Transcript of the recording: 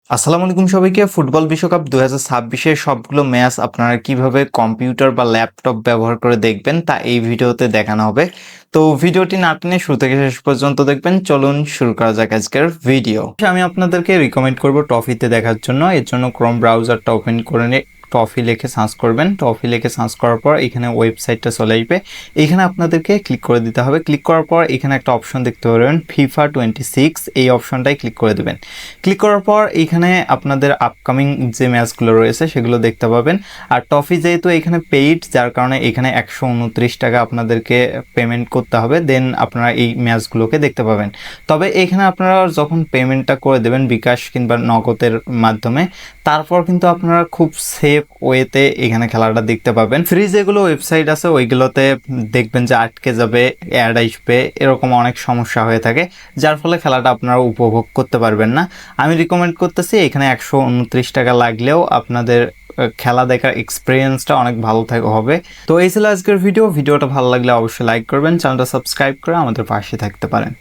আসসালামু আলাইকুম সবাইকে। ফুটবল বিশ্বকাপ ২০২৬ এর সবগুলো ম্যাচ আপনারা কিভাবে কম্পিউটার বা ল্যাপটপ ব্যবহার করে দেখবেন তা এই ভিডিওতে দেখানো হবে। তো ভিডিওটি না টেনে শুরু থেকে শেষ পর্যন্ত দেখবেন। চলুন শুরু করা যাক আজকের ভিডিও। আমি আপনাদেরকে রিকমেন্ড করব টফিতে দেখার জন্য। এর জন্য ক্রোম ব্রাউজারটা ওপেন করে টফি লিখে সার্চ করবেন। টফি লিখে সার্চ করার পর এখানে ওয়েবসাইটটা চলে আসবে। এখানে আপনাদেরকে ক্লিক করে দিতে হবে। ক্লিক করার পর এখানে একটা অপশন দেখতে পারবেন FIFA 26, এই অপশনটাই ক্লিক করে দেবেন। ক্লিক করার পর এখানে আপনাদের আপকামিং যে ম্যাচগুলো রয়েছে সেগুলো দেখতে পাবেন। আর টফি যেহেতু এখানে পেইড, যার কারণে এখানে 129 টাকা আপনাদেরকে পেমেন্ট করতে হবে, দেন আপনারা এই ম্যাচগুলোকে দেখতে পাবেন। তবে এখানে আপনারা যখন পেমেন্টটা করে দেবেন বিকাশ কিংবা নগদের মাধ্যমে, তারপর কিন্তু আপনারা খুব সেফ ওয়েতে এখানে খেলাটা দেখতে পাবেন। ফ্রি যেগুলো ওয়েবসাইট আছে ওইগুলোতে দেখবেন যে আটকে যাবে, অ্যাড আসবে, এরকম অনেক সমস্যা হয়ে থাকে, যার ফলে খেলাটা আপনারা উপভোগ করতে পারবেন না। আমি রিকমেন্ড করতেছি এখানে 129 টাকা লাগলেও আপনাদের খেলা দেখার এক্সপিরিয়েন্সটা অনেক ভালো হবে। তো এই ছিল আজকের ভিডিওটা ভালো লাগলে অবশ্যই লাইক করবেন, চ্যানেলটা সাবস্ক্রাইব করে আমাদের পাশে থাকতে পারেন।